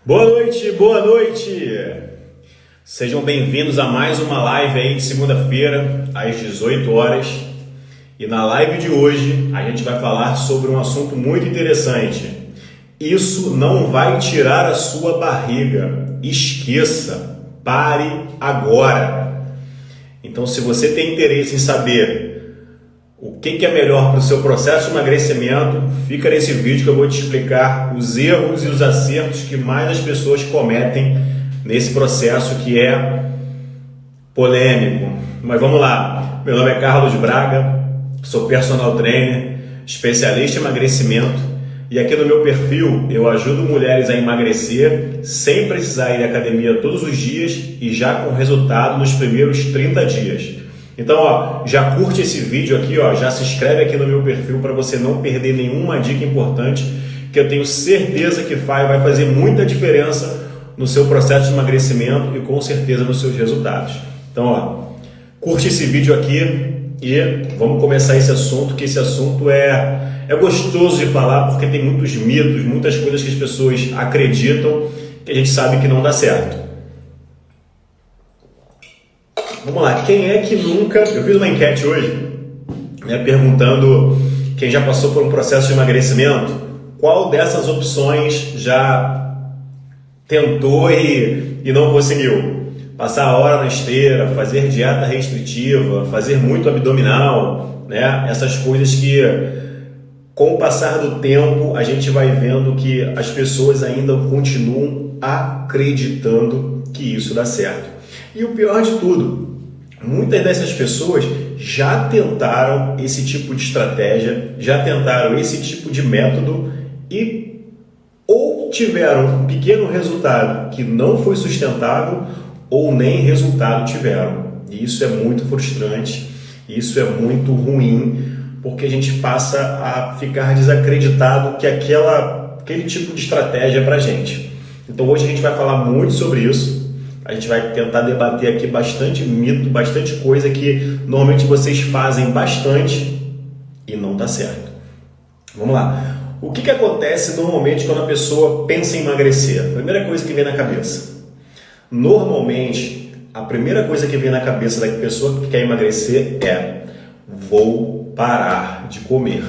Boa noite, boa noite! Sejam bem-vindos a mais uma live aí de segunda-feira, às 18 horas. E na live de hoje a gente vai falar sobre um assunto muito interessante. Isso não vai tirar a sua barriga. Esqueça, pare agora. Então, se você tem interesse em saber o que é melhor para o seu processo de emagrecimento, fica nesse vídeo que eu vou te explicar os erros e os acertos que mais as pessoas cometem nesse processo que é polêmico. Mas vamos lá, meu nome é Carlos Braga, sou personal trainer, especialista em emagrecimento e aqui no meu perfil eu ajudo mulheres a emagrecer sem precisar ir à academia todos os dias e já com resultado nos primeiros 30 dias. Então, já curte esse vídeo aqui, já se inscreve aqui no meu perfil para você não perder nenhuma dica importante que eu tenho certeza que vai fazer muita diferença no seu processo de emagrecimento e com certeza nos seus resultados. Então, curte esse vídeo aqui e vamos começar esse assunto, que esse assunto é gostoso de falar porque tem muitos mitos, muitas coisas que as pessoas acreditam que a gente sabe que não dá certo. Vamos lá, quem é que nunca... Eu fiz uma enquete hoje, perguntando quem já passou por um processo de emagrecimento, qual dessas opções já tentou e não conseguiu. Passar a hora na esteira, fazer dieta restritiva, fazer muito abdominal, essas coisas que com o passar do tempo a gente vai vendo que as pessoas ainda continuam acreditando que isso dá certo. E o pior de tudo, muitas dessas pessoas já tentaram esse tipo de estratégia, já tentaram esse tipo de método e ou tiveram um pequeno resultado que não foi sustentável ou nem resultado tiveram. E isso é muito frustrante, isso é muito ruim, porque a gente passa a ficar desacreditado que aquele tipo de estratégia é pra gente. Então hoje a gente vai falar muito sobre isso. A gente vai tentar debater aqui bastante mito, bastante coisa que normalmente vocês fazem bastante e não dá certo. Vamos lá. O que acontece normalmente quando a pessoa pensa em emagrecer? A primeira coisa que vem na cabeça. Normalmente, a primeira coisa que vem na cabeça da pessoa que quer emagrecer é: vou parar de comer.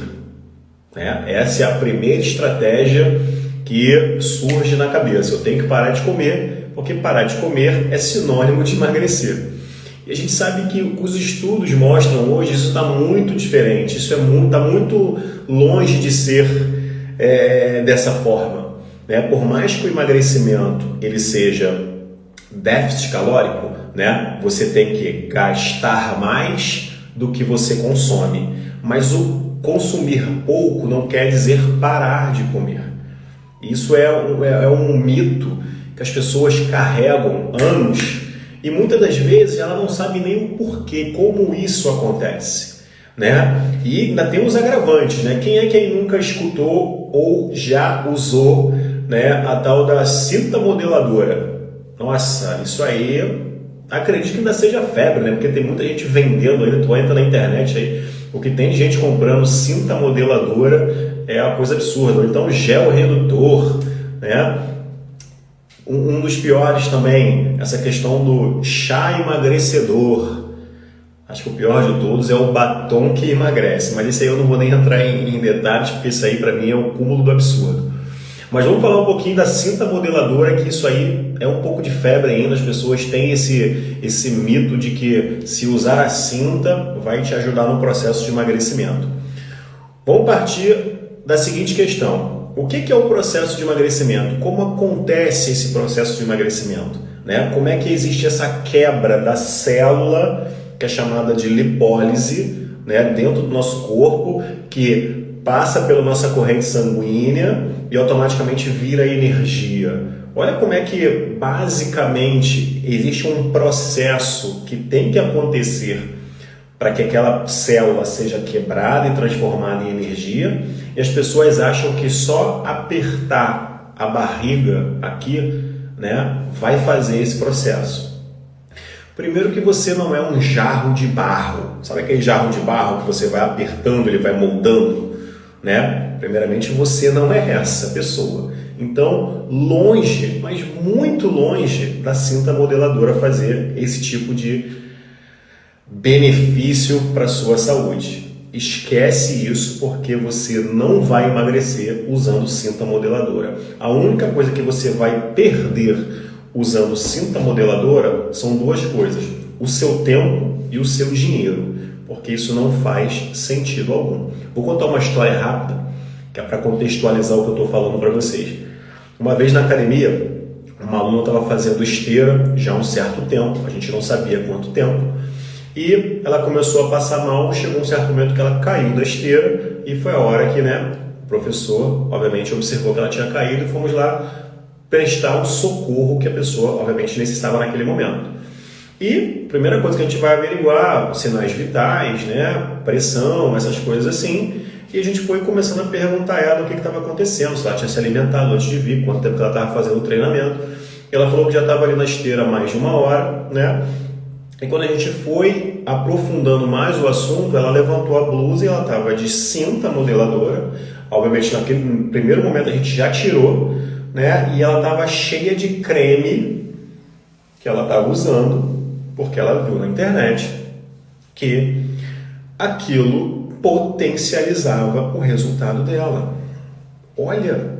Essa é a primeira estratégia que surge na cabeça. Eu tenho que parar de comer, porque parar de comer é sinônimo de emagrecer. E a gente sabe que os estudos mostram hoje isso está muito diferente, isso está muito longe de ser dessa forma. Por mais que o emagrecimento ele seja déficit calórico, você tem que gastar mais do que você consome. Mas o consumir pouco não quer dizer parar de comer. Isso é um mito que as pessoas carregam anos e muitas das vezes ela não sabe nem o porquê, como isso acontece, E ainda tem os agravantes, Quem é que nunca escutou ou já usou, a tal da cinta modeladora? Nossa, isso aí, acredito que ainda seja febre, Porque tem muita gente vendendo ainda, tu entra na internet aí, o que tem de gente comprando cinta modeladora é uma coisa absurda. Ou então gel redutor, Um dos piores também, essa questão do chá emagrecedor. Acho que o pior de todos é o batom que emagrece, mas esse aí eu não vou nem entrar em detalhes, porque isso aí para mim é o cúmulo do absurdo. Mas vamos falar um pouquinho da cinta modeladora, que isso aí é um pouco de febre ainda. As pessoas têm esse mito de que se usar a cinta vai te ajudar no processo de emagrecimento. Vamos partir da seguinte questão. O que é o processo de emagrecimento? Como acontece esse processo de emagrecimento? Como é que existe essa quebra da célula, que é chamada de lipólise, dentro do nosso corpo, que passa pela nossa corrente sanguínea e automaticamente vira energia. Olha como é que, basicamente, existe um processo que tem que acontecer para que aquela célula seja quebrada e transformada em energia, e as pessoas acham que só apertar a barriga aqui, vai fazer esse processo. Primeiro que você não é um jarro de barro. Sabe aquele jarro de barro que você vai apertando, ele vai moldando? Primeiramente, você não é essa pessoa. Então, longe, mas muito longe da cinta modeladora fazer esse tipo de benefício para a sua saúde. Esquece isso, porque você não vai emagrecer usando cinta modeladora. A única coisa que você vai perder usando cinta modeladora são duas coisas: o seu tempo e o seu dinheiro, porque isso não faz sentido algum. Vou contar uma história rápida, que é para contextualizar o que eu estou falando para vocês. Uma vez na academia, uma aluna estava fazendo esteira já há um certo tempo, a gente não sabia quanto tempo, e ela começou a passar mal. Chegou um certo momento que ela caiu da esteira e foi a hora que, o professor, obviamente, observou que ela tinha caído e fomos lá prestar o socorro que a pessoa, obviamente, necessitava naquele momento. E primeira coisa que a gente vai averiguar, sinais vitais, pressão, essas coisas assim. E a gente foi começando a perguntar a ela o que estava acontecendo, se ela tinha se alimentado antes de vir, quanto tempo que ela estava fazendo o treinamento. Ela falou que já estava ali na esteira há mais de uma hora, E quando a gente foi aprofundando mais o assunto, ela levantou a blusa e ela estava de cinta modeladora. Obviamente, naquele primeiro momento a gente já tirou, E ela estava cheia de creme que ela estava usando, porque ela viu na internet que aquilo potencializava o resultado dela. Olha,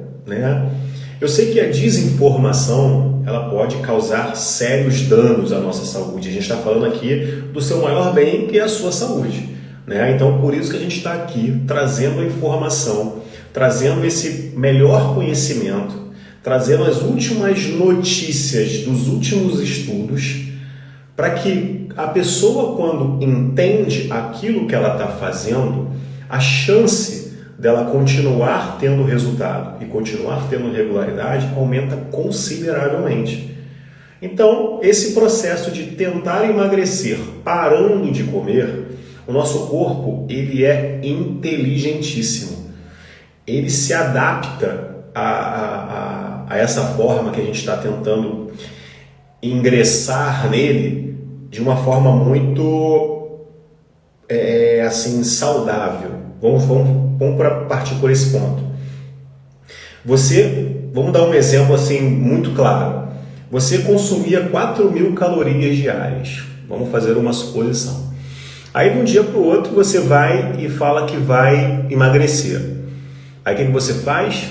Eu sei que a desinformação ela pode causar sérios danos à nossa saúde. A gente está falando aqui do seu maior bem, que é a sua saúde, Então, por isso que a gente está aqui trazendo a informação, trazendo esse melhor conhecimento, trazendo as últimas notícias dos últimos estudos, para que a pessoa, quando entende aquilo que ela está fazendo, a chance dela continuar tendo resultado e continuar tendo regularidade aumenta consideravelmente. Então, esse processo de tentar emagrecer parando de comer, o nosso corpo ele é inteligentíssimo. Ele se adapta a essa forma que a gente está tentando ingressar nele de uma forma muito saudável. Vamos partir por esse ponto. Vamos dar um exemplo muito claro. Você consumia 4.000 calorias diárias. Vamos fazer uma suposição. Aí de um dia para o outro você vai e fala que vai emagrecer. Aí o que você faz?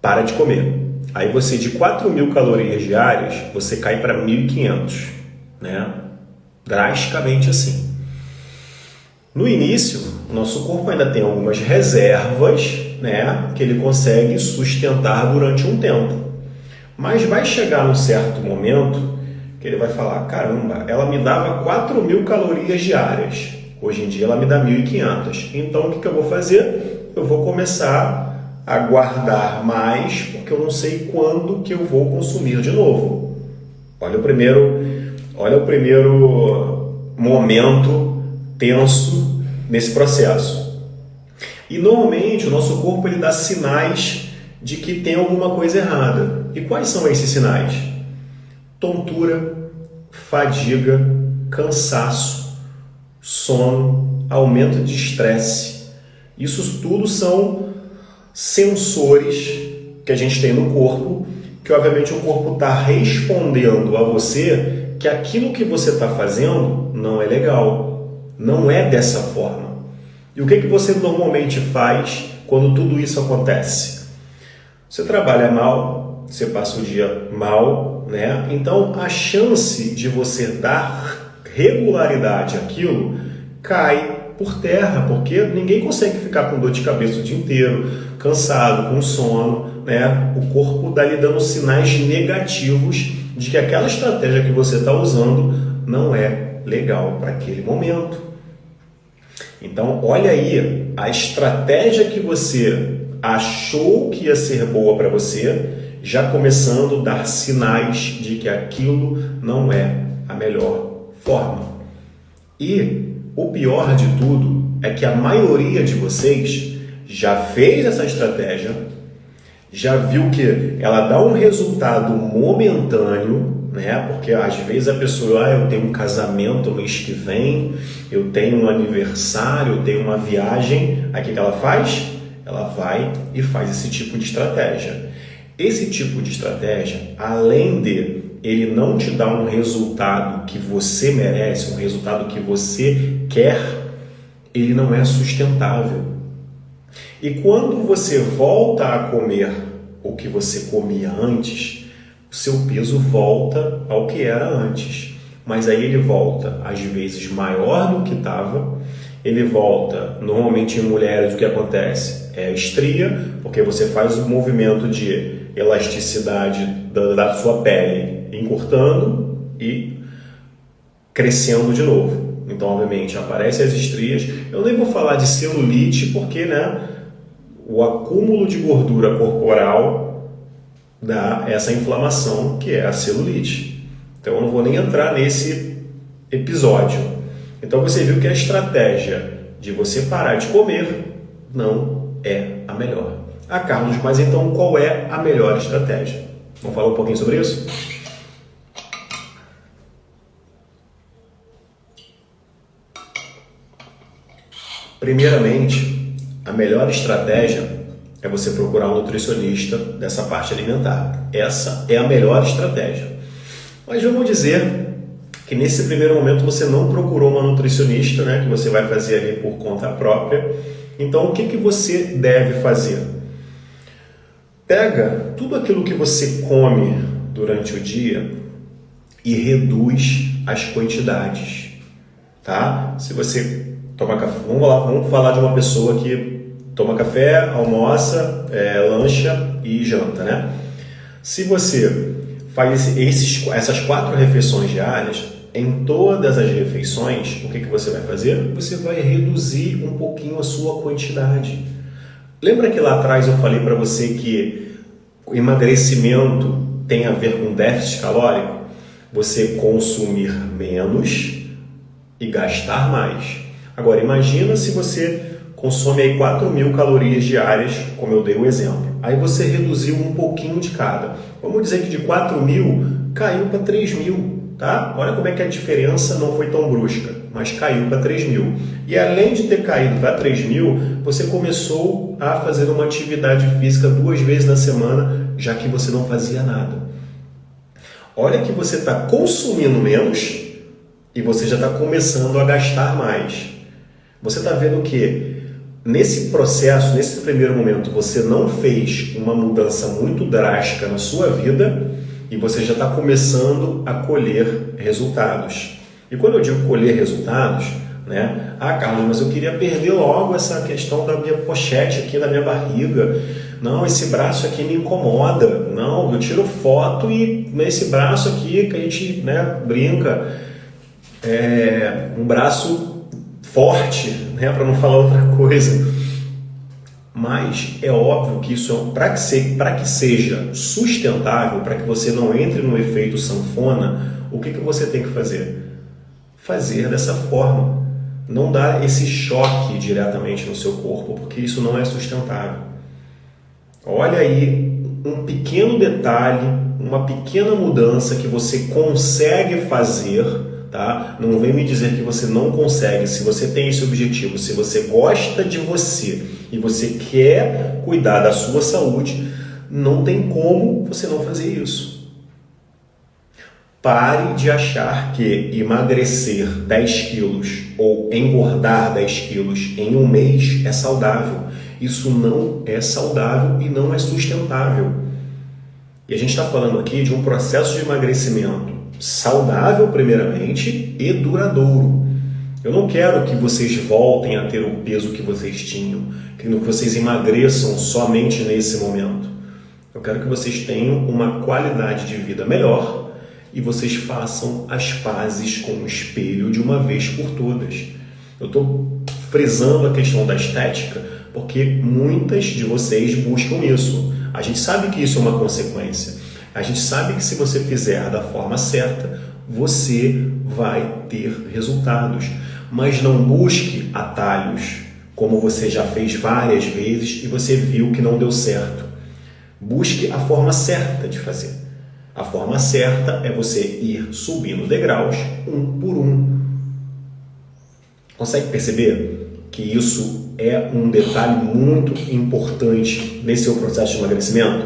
Para de comer. Aí você, de 4.000 calorias diárias, você cai para 1.500, Drasticamente assim. No início, o nosso corpo ainda tem algumas reservas, que ele consegue sustentar durante um tempo. Mas vai chegar num certo momento que ele vai falar: caramba, ela me dava 4.000 calorias diárias. Hoje em dia ela me dá 1.500. Então o que eu vou fazer? Eu vou começar a guardar mais, porque eu não sei quando que eu vou consumir de novo. Olha o primeiro momento tenso nesse processo. E normalmente o nosso corpo ele dá sinais de que tem alguma coisa errada. E quais são esses sinais? Tontura, fadiga, cansaço, sono, aumento de estresse. Isso tudo são sensores que a gente tem no corpo, que obviamente o corpo está respondendo a você que aquilo que você está fazendo não é legal, não é dessa forma. E o que você normalmente faz quando tudo isso acontece? Você trabalha mal, você passa o dia mal, Então a chance de você dar regularidade àquilo cai por terra, porque ninguém consegue ficar com dor de cabeça o dia inteiro, cansado, com sono, O corpo está lhe dando sinais negativos de que aquela estratégia que você está usando não é legal para aquele momento. Então, olha aí, a estratégia que você achou que ia ser boa para você, já começando a dar sinais de que aquilo não é a melhor forma. E o pior de tudo é que a maioria de vocês já fez essa estratégia, já viu que ela dá um resultado momentâneo, Porque às vezes a pessoa, eu tenho um casamento mês que vem, eu tenho um aniversário, eu tenho uma viagem. Aí o que ela faz? Ela vai e faz esse tipo de estratégia. Esse tipo de estratégia, além de ele não te dar um resultado que você merece, um resultado que você quer, ele não é sustentável. E quando você volta a comer o que você comia antes, o seu peso volta ao que era antes. Mas aí ele volta, às vezes, maior do que estava. Ele volta, normalmente em mulheres, o que acontece? É estria, porque você faz o movimento de elasticidade da sua pele encurtando e crescendo de novo. Então, obviamente, aparecem as estrias. Eu nem vou falar de celulite, porque o acúmulo de gordura corporal dá essa inflamação, que é a celulite. Então, eu não vou nem entrar nesse episódio. Então, você viu que a estratégia de você parar de comer não é a melhor. Carlos, mas então qual é a melhor estratégia? Vamos falar um pouquinho sobre isso? Primeiramente, a melhor estratégia é você procurar um nutricionista dessa parte alimentar. Essa é a melhor estratégia. Mas vamos dizer que nesse primeiro momento você não procurou uma nutricionista, que você vai fazer ali por conta própria. Então, o que você deve fazer? Pega tudo aquilo que você come durante o dia e reduz as quantidades, tá? Se você toma café, vamos falar de uma pessoa que toma café, almoça, lancha e janta, Se você faz essas 4 refeições diárias, em todas as refeições, o que você vai fazer? Você vai reduzir um pouquinho a sua quantidade. Lembra que lá atrás eu falei para você que o emagrecimento tem a ver com déficit calórico? Você consumir menos e gastar mais. Agora, imagina se você consome aí 4.000 calorias diárias, como eu dei o exemplo. Aí você reduziu um pouquinho de cada. Vamos dizer que de 4.000 caiu para 3.000. Tá? Olha como é que a diferença não foi tão brusca, mas caiu para 3.000. E além de ter caído para 3.000, você começou a fazer uma atividade física 2 vezes na semana, já que você não fazia nada. Olha que você está consumindo menos e você já está começando a gastar mais. Você está vendo que nesse processo, nesse primeiro momento, você não fez uma mudança muito drástica na sua vida, e você já está começando a colher resultados. E quando eu digo colher resultados, Carlos, mas eu queria perder logo essa questão da minha pochete aqui, da minha barriga. Não, esse braço aqui me incomoda. Não, eu tiro foto e nesse braço aqui que a gente brinca, um braço forte, para não falar outra coisa. Mas é óbvio que isso, para que seja sustentável, para que você não entre no efeito sanfona, o que você tem que fazer? Fazer dessa forma. Não dar esse choque diretamente no seu corpo, porque isso não é sustentável. Olha aí um pequeno detalhe, uma pequena mudança que você consegue fazer, tá? Não vem me dizer que você não consegue. Se você tem esse objetivo, se você gosta de você e você quer cuidar da sua saúde, não tem como você não fazer isso. Pare de achar que emagrecer 10 quilos ou engordar 10 quilos em um mês é saudável. Isso não é saudável e não é sustentável. E a gente está falando aqui de um processo de emagrecimento saudável, primeiramente, e duradouro. Eu não quero que vocês voltem a ter o peso que vocês tinham, que vocês emagreçam somente nesse momento. Eu quero que vocês tenham uma qualidade de vida melhor e vocês façam as pazes com o espelho de uma vez por todas. Eu estou frisando a questão da estética porque muitas de vocês buscam isso. A gente sabe que isso é uma consequência. A gente sabe que se você fizer da forma certa, você vai ter resultados. Mas não busque atalhos, como você já fez várias vezes e você viu que não deu certo. Busque a forma certa de fazer. A forma certa é você ir subindo degraus, um por um. Consegue perceber que isso é um detalhe muito importante nesse seu processo de emagrecimento?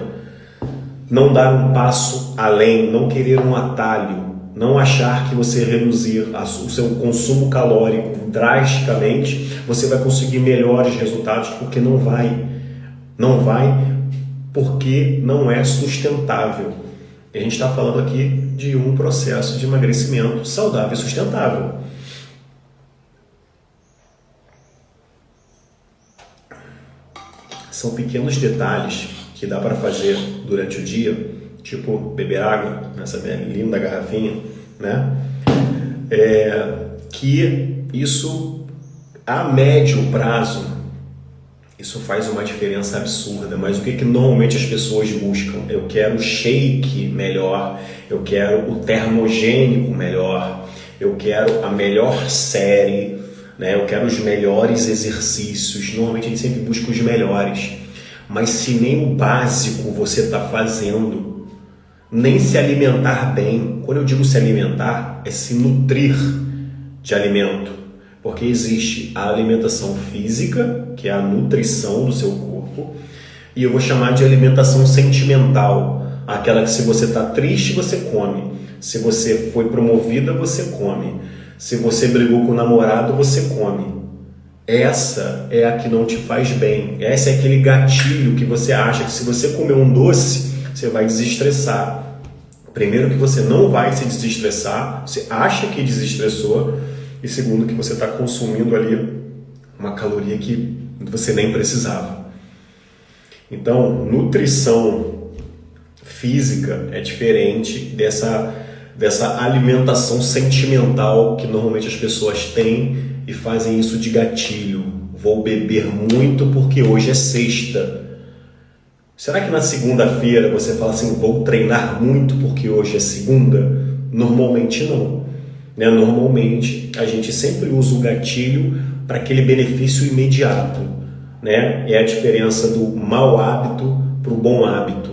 não dar um passo além, não querer um atalho, não achar que você reduzir o seu consumo calórico drasticamente, você vai conseguir melhores resultados, porque não vai. Não vai porque não é sustentável. E a gente está falando aqui de um processo de emagrecimento saudável e sustentável. São pequenos detalhes que dá para fazer durante o dia, tipo beber água nessa minha linda garrafinha, né? Que isso, a médio prazo, isso faz uma diferença absurda. Mas o que normalmente as pessoas buscam? Eu quero o shake melhor, eu quero o termogênico melhor, eu quero a melhor série, né? Eu quero os melhores exercícios. Normalmente a gente sempre busca os melhores. Mas se nem o básico você está fazendo, nem se alimentar bem, quando eu digo se alimentar, é se nutrir de alimento. Porque existe a alimentação física, que é a nutrição do seu corpo, e eu vou chamar de alimentação sentimental, aquela que se você está triste, você come. Se você foi promovida, você come. Se você brigou com o namorado, você come. Essa é a que não te faz bem. Essa é aquele gatilho que você acha que se você comer um doce, você vai desestressar. Primeiro que você não vai se desestressar, você acha que desestressou, e segundo que você está consumindo ali uma caloria que você nem precisava. Então, nutrição física é diferente dessa alimentação sentimental que normalmente as pessoas têm e fazem isso de gatilho. Vou beber muito porque hoje é sexta. Será que na segunda-feira você fala assim, vou treinar muito porque hoje é segunda? Normalmente não. Normalmente a gente sempre usa o gatilho para aquele benefício imediato. É a diferença do mau hábito para o bom hábito.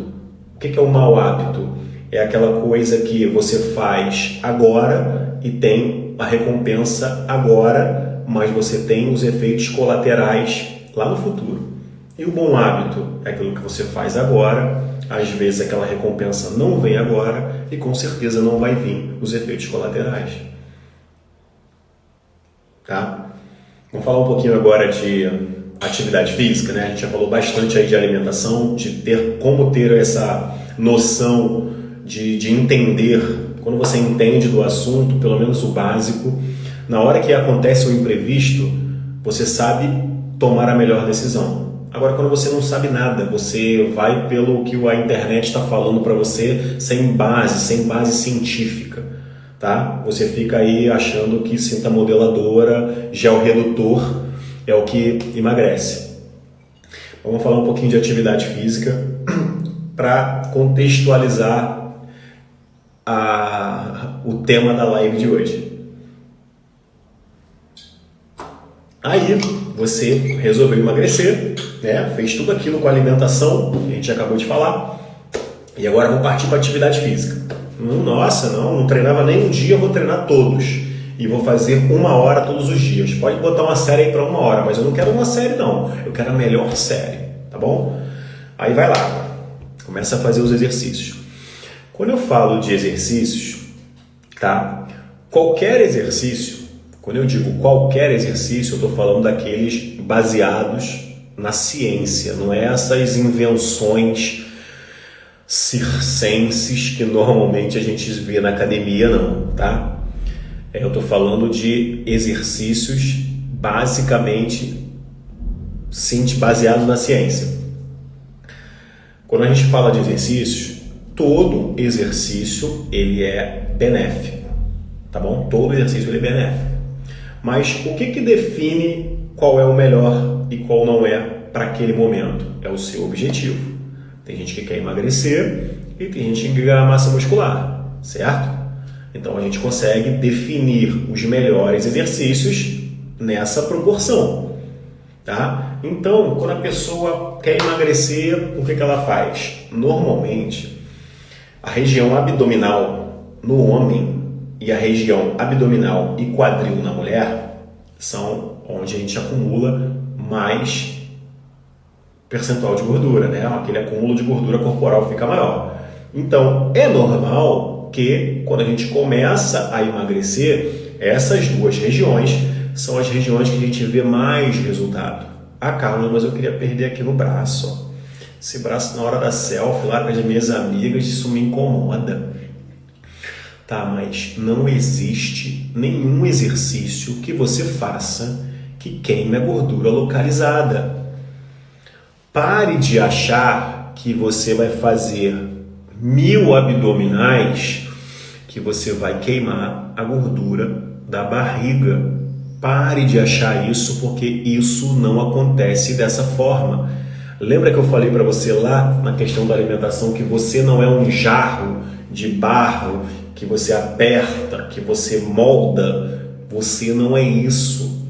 O que é o mau hábito? É aquela coisa que você faz agora e tem a recompensa agora, mas você tem os efeitos colaterais lá no futuro. E o bom hábito é aquilo que você faz agora, às vezes aquela recompensa não vem agora e com certeza não vai vir os efeitos colaterais. Tá? Vamos falar um pouquinho agora de atividade física, né? A gente já falou bastante aí de alimentação, de como ter essa noção de entender. Quando você entende do assunto, pelo menos o básico, na hora que acontece o imprevisto, você sabe tomar a melhor decisão. Agora, quando você não sabe nada, você vai pelo que a internet está falando para você sem base científica, tá? Você fica aí achando que cinta modeladora, gel redutor é o que emagrece. Vamos falar um pouquinho de atividade física para contextualizar o tema da live de hoje. Aí você resolveu emagrecer, né? Fez tudo aquilo com a alimentação, que a gente acabou de falar, e agora vou partir para atividade física. Nossa, não treinava nem um dia, vou treinar todos. E vou fazer 1 hora todos os dias. Pode botar uma série aí para 1 hora, mas eu não quero uma série não, eu quero a melhor série, tá bom? Aí vai lá, começa a fazer os exercícios. Quando eu falo de exercícios, tá? Qualquer exercício, quando eu digo qualquer exercício, eu estou falando daqueles baseados na ciência, não é essas invenções circenses que normalmente a gente vê na academia, não, tá? Eu estou falando de exercícios basicamente baseados na ciência. Quando a gente fala de exercícios, todo exercício ele é benéfico, tá bom? Todo exercício ele é benéfico. Mas o que define qual é o melhor e qual não é para aquele momento? É o seu objetivo. Tem gente que quer emagrecer e tem gente que quer ganhar massa muscular, certo? Então a gente consegue definir os melhores exercícios nessa proporção, tá? Então, quando a pessoa quer emagrecer, o que ela faz? Normalmente, a região abdominal no homem e a região abdominal e quadril na mulher são onde a gente acumula mais percentual de gordura, né? Aquele acúmulo de gordura corporal fica maior. Então, é normal que quando a gente começa a emagrecer, essas duas regiões são as regiões que a gente vê mais resultado. Ah, Carlos, mas eu queria perder aqui no braço. Ó. Esse braço na hora da selfie lá com as minhas amigas, isso me incomoda. Tá, mas não existe nenhum exercício que você faça que queime a gordura localizada. Pare de achar que você vai fazer 1000 abdominais que você vai queimar a gordura da barriga. Pare de achar isso, porque isso não acontece dessa forma. Lembra que eu falei para você lá na questão da alimentação que você não é um jarro de barro que você aperta, que você molda? Você não é isso.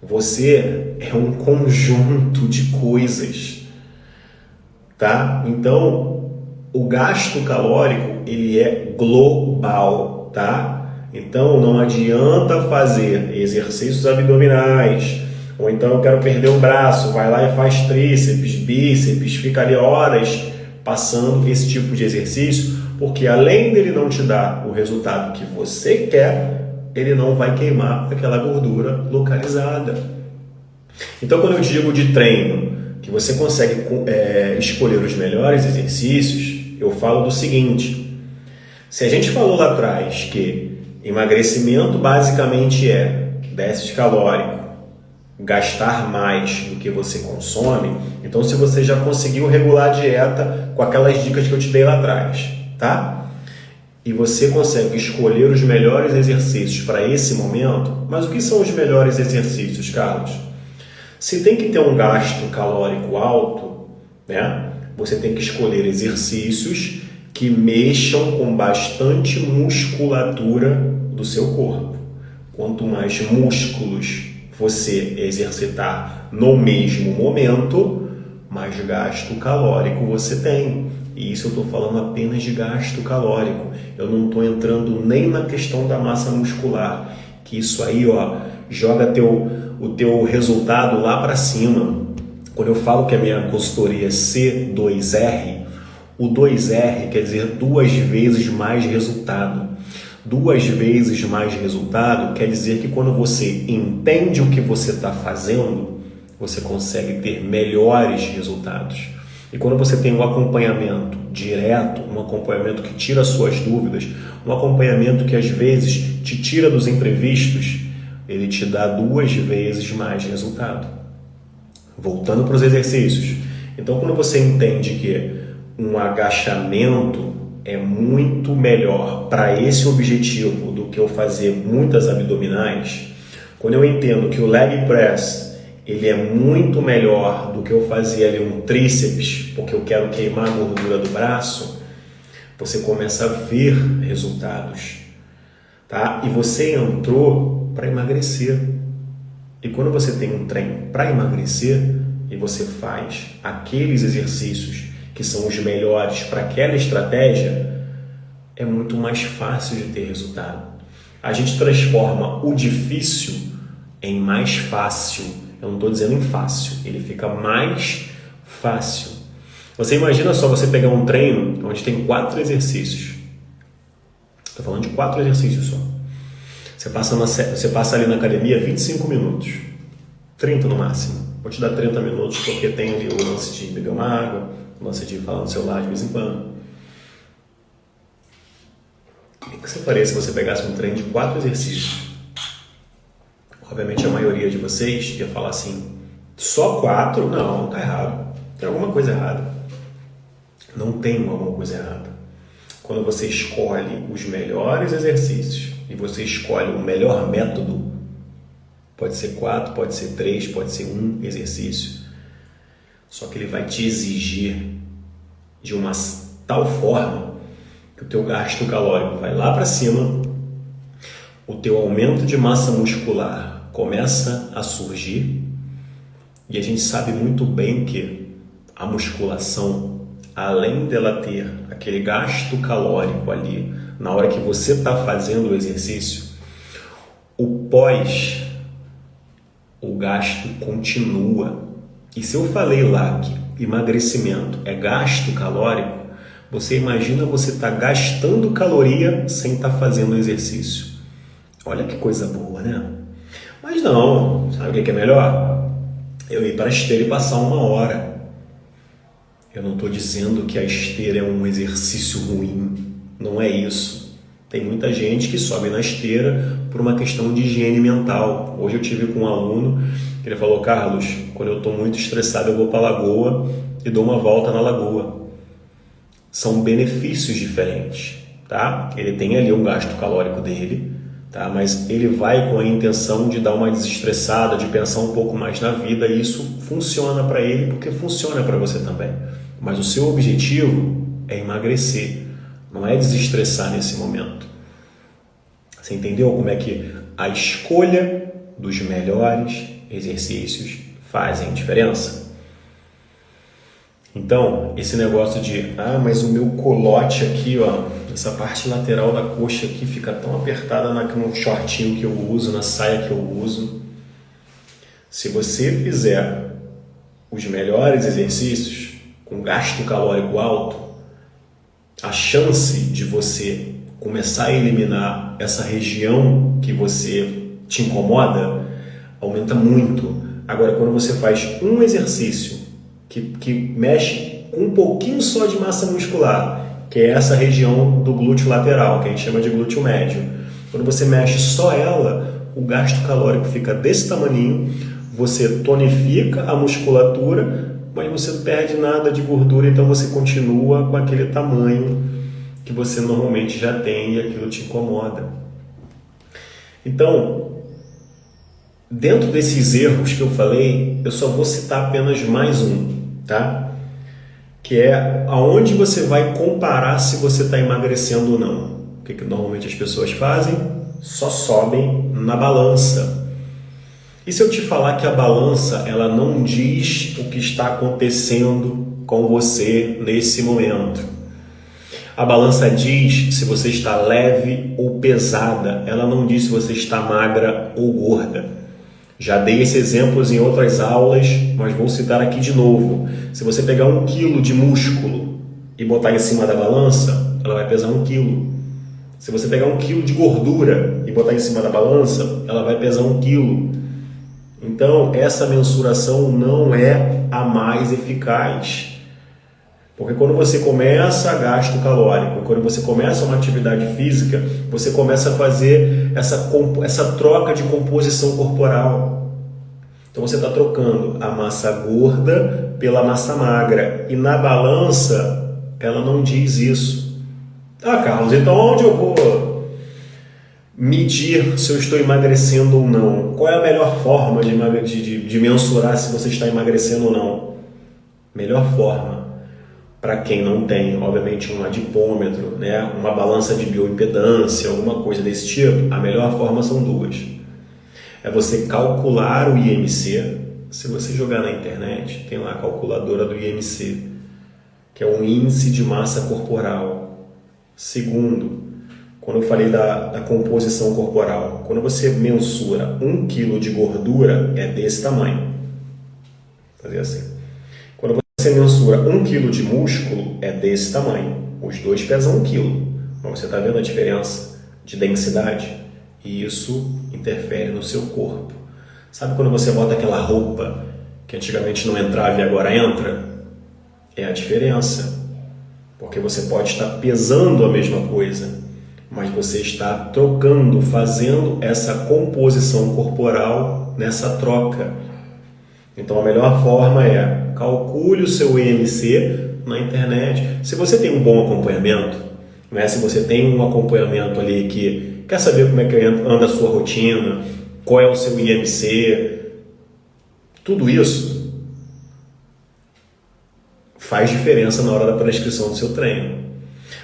Você é um conjunto de coisas, tá? Então, o gasto calórico, ele é global, tá? Então, não adianta fazer exercícios abdominais, ou então eu quero perder o braço, vai lá e faz tríceps, bíceps, fica ali horas passando esse tipo de exercício, porque além dele não te dar o resultado que você quer, ele não vai queimar aquela gordura localizada. Então, quando eu digo de treino, que você consegue escolher os melhores exercícios, eu falo do seguinte: se a gente falou lá atrás que emagrecimento basicamente é déficit calórico, gastar mais do que você consome, então se você já conseguiu regular a dieta com aquelas dicas que eu te dei lá atrás, tá? E você consegue escolher os melhores exercícios para esse momento, mas o que são os melhores exercícios, Carlos? Se tem que ter um gasto calórico alto, né? Você tem que escolher exercícios que mexam com bastante musculatura do seu corpo. Quanto mais músculos você exercitar no mesmo momento, mais gasto calórico você tem. E isso eu estou falando apenas de gasto calórico. Eu não estou entrando nem na questão da massa muscular, que isso aí, ó, joga o teu resultado lá para cima. Quando eu falo que a minha consultoria é C2R, o 2R quer dizer 2 vezes mais resultado. 2 vezes mais resultado quer dizer que quando você entende o que você está fazendo, você consegue ter melhores resultados. E quando você tem um acompanhamento direto, um acompanhamento que tira suas dúvidas, um acompanhamento que às vezes te tira dos imprevistos, ele te dá 2 vezes mais resultado. Voltando para os exercícios. Então, quando você entende que um agachamento é muito melhor para esse objetivo do que eu fazer muitas abdominais, quando eu entendo que o leg press ele é muito melhor do que eu fazer ali um tríceps, porque eu quero queimar a gordura do braço, você começa a ver resultados, tá? E você entrou para emagrecer. E quando você tem um treino para emagrecer e você faz aqueles exercícios que são os melhores para aquela estratégia, é muito mais fácil de ter resultado. A gente transforma o difícil em mais fácil. Eu não estou dizendo em fácil, ele fica mais fácil. Você imagina só você pegar um treino onde tem 4 exercícios. Estou falando de 4 exercícios só. Você passa ali na academia 25 minutos, 30 no máximo. Vou te dar 30 minutos porque tem ali o lance de beber uma água, o lance de falar no celular de vez em quando. O que você faria se você pegasse um treino de 4 exercícios? Obviamente a maioria de vocês ia falar assim, só 4? Não, tá errado. Tem alguma coisa errada. Não tem alguma coisa errada. Quando você escolhe os melhores exercícios e você escolhe o melhor método, pode ser 4, pode ser 3, pode ser 1 exercício, só que ele vai te exigir de uma tal forma que o teu gasto calórico vai lá para cima, o teu aumento de massa muscular começa a surgir, e a gente sabe muito bem que a musculação, além dela ter aquele gasto calórico ali, na hora que você está fazendo o exercício, o pós, o gasto continua. E se eu falei lá que emagrecimento é gasto calórico, Você imagina você estar gastando caloria sem estar fazendo exercício. Olha que coisa boa, né? Mas não, sabe o que é melhor? Eu ir para a esteira e passar 1 hora. Eu não estou dizendo que a esteira é um exercício ruim, não é isso. Tem muita gente que sobe na esteira por uma questão de higiene mental. Hoje eu tive com um aluno que ele falou: Carlos, quando eu estou muito estressado eu vou para a lagoa e dou uma volta na lagoa. São benefícios diferentes, tá? Ele tem ali um gasto calórico dele, tá? Mas ele vai com a intenção de dar uma desestressada, de pensar um pouco mais na vida, e isso funciona para ele porque funciona para você também. Mas o seu objetivo é emagrecer, não é desestressar nesse momento. Você entendeu como é que a escolha dos melhores exercícios fazem diferença? Então, esse negócio de, mas o meu colote aqui, ó, essa parte lateral da coxa aqui fica tão apertada no shortinho que eu uso, na saia que eu uso. Se você fizer os melhores exercícios com gasto calórico alto, a chance de você começar a eliminar essa região que você te incomoda aumenta muito. Agora, quando você faz um exercício que mexe um pouquinho só de massa muscular, que é essa região do glúteo lateral, que a gente chama de glúteo médio, quando você mexe só ela, o gasto calórico fica desse tamaninho, você tonifica a musculatura, mas você não perde nada de gordura, então você continua com aquele tamanho que você normalmente já tem e aquilo te incomoda. Então, dentro desses erros que eu falei, eu só vou citar apenas mais um, tá? Que é aonde você vai comparar se você está emagrecendo ou não. O que normalmente as pessoas fazem? Só sobem na balança. E se eu te falar que a balança ela não diz o que está acontecendo com você nesse momento? A balança diz se você está leve ou pesada, ela não diz se você está magra ou gorda. Já dei esses exemplos em outras aulas, mas vou citar aqui de novo. Se você pegar 1 quilo de músculo e botar em cima da balança, ela vai pesar 1 quilo. Se você pegar 1 quilo de gordura e botar em cima da balança, ela vai pesar 1 quilo. Então, essa mensuração não é a mais eficaz. Porque quando você começa a gasto calórico, quando você começa uma atividade física, você começa a fazer essa troca de composição corporal. Então você está trocando a massa gorda pela massa magra. E na balança, ela não diz isso. Carlos, então onde eu vou medir se eu estou emagrecendo ou não? Qual é a melhor forma de mensurar se você está emagrecendo ou não? Melhor forma, para quem não tem, obviamente, um adipômetro, né, uma balança de bioimpedância, alguma coisa desse tipo, a melhor forma são duas. É você calcular o IMC. Se você jogar na internet, tem lá a calculadora do IMC, que é um índice de massa corporal. Segundo, quando eu falei da composição corporal, quando você mensura 1 kg de gordura, é desse tamanho. Fazer assim. Quando você mensura 1 kg de músculo, é desse tamanho. Os dois pesam 1 kg. Mas você está vendo a diferença de densidade? E isso interfere no seu corpo. Sabe quando você bota aquela roupa que antigamente não entrava e agora entra? É a diferença. Porque você pode estar pesando a mesma coisa, mas você está trocando, fazendo essa composição corporal nessa troca. Então a melhor forma é calcule o seu IMC na internet. Se você tem um bom acompanhamento, né? Se você tem um acompanhamento ali que quer saber como é que anda a sua rotina, qual é o seu IMC, tudo isso faz diferença na hora da prescrição do seu treino.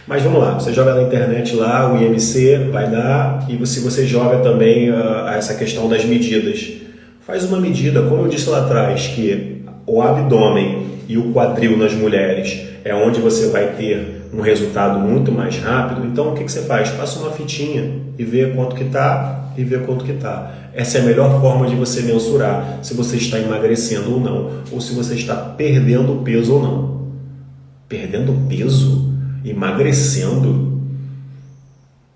Mas vamos lá, você joga na internet lá, o IMC vai dar, e se você joga também essa questão das medidas, faz uma medida, como eu disse lá atrás, que o abdômen e o quadril nas mulheres é onde você vai ter um resultado muito mais rápido. Então o que você faz? Passa uma fitinha e vê quanto que está e vê quanto que está. Essa é a melhor forma de você mensurar se você está emagrecendo ou não, ou se você está perdendo peso ou não. Perdendo peso? emagrecendo,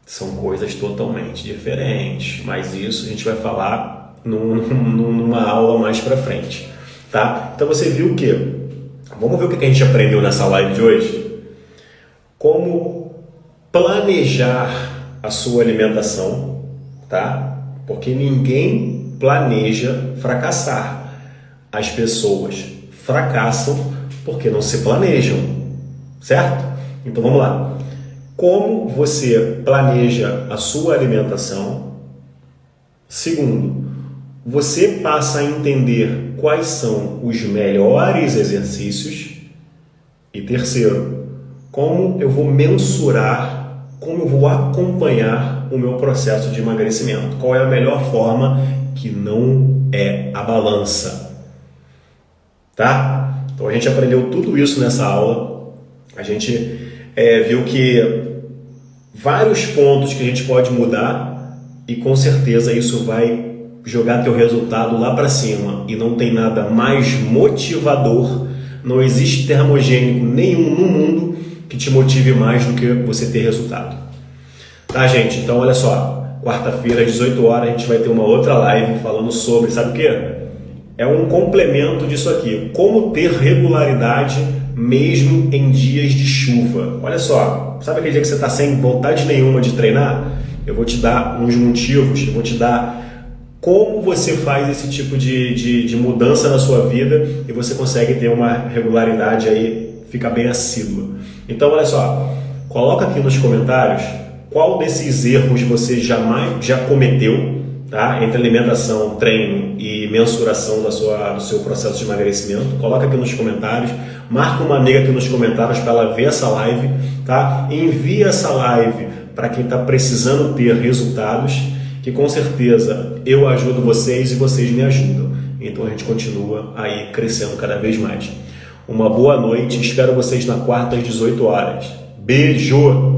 são coisas totalmente diferentes, mas isso a gente vai falar numa aula mais pra frente, tá? Então você viu o quê? Vamos ver o que a gente aprendeu nessa live de hoje? Como planejar a sua alimentação, tá? Porque ninguém planeja fracassar. As pessoas fracassam porque não se planejam, certo? Então vamos lá. Como você planeja a sua alimentação? Segundo, você passa a entender quais são os melhores exercícios. E terceiro, como eu vou mensurar, como eu vou acompanhar o meu processo de emagrecimento. Qual é a melhor forma que não é a balança, tá? Então a gente aprendeu tudo isso nessa aula. A gente viu que vários pontos que a gente pode mudar e com certeza isso vai jogar teu resultado lá para cima. E não tem nada mais motivador, não existe termogênico nenhum no mundo que te motive mais do que você ter resultado. Tá, gente? Então olha só, quarta-feira às 18 horas a gente vai ter uma outra live falando sobre, sabe o quê? É um complemento disso aqui, como ter regularidade mesmo em dias de chuva. Olha só, sabe aquele dia que você está sem vontade nenhuma de treinar? Eu vou te dar uns motivos, eu vou te dar como você faz esse tipo de mudança na sua vida e você consegue ter uma regularidade aí, fica bem assídua. Então olha só, coloca aqui nos comentários qual desses erros você já cometeu, tá? Entre alimentação, treino e mensuração do seu processo de emagrecimento. Coloca aqui nos comentários, marca uma amiga aqui nos comentários para ela ver essa live, tá? Envia essa live para quem está precisando ter resultados, que com certeza eu ajudo vocês e vocês me ajudam. Então a gente continua aí crescendo cada vez mais. Uma boa noite, espero vocês na quarta às 18 horas. Beijo!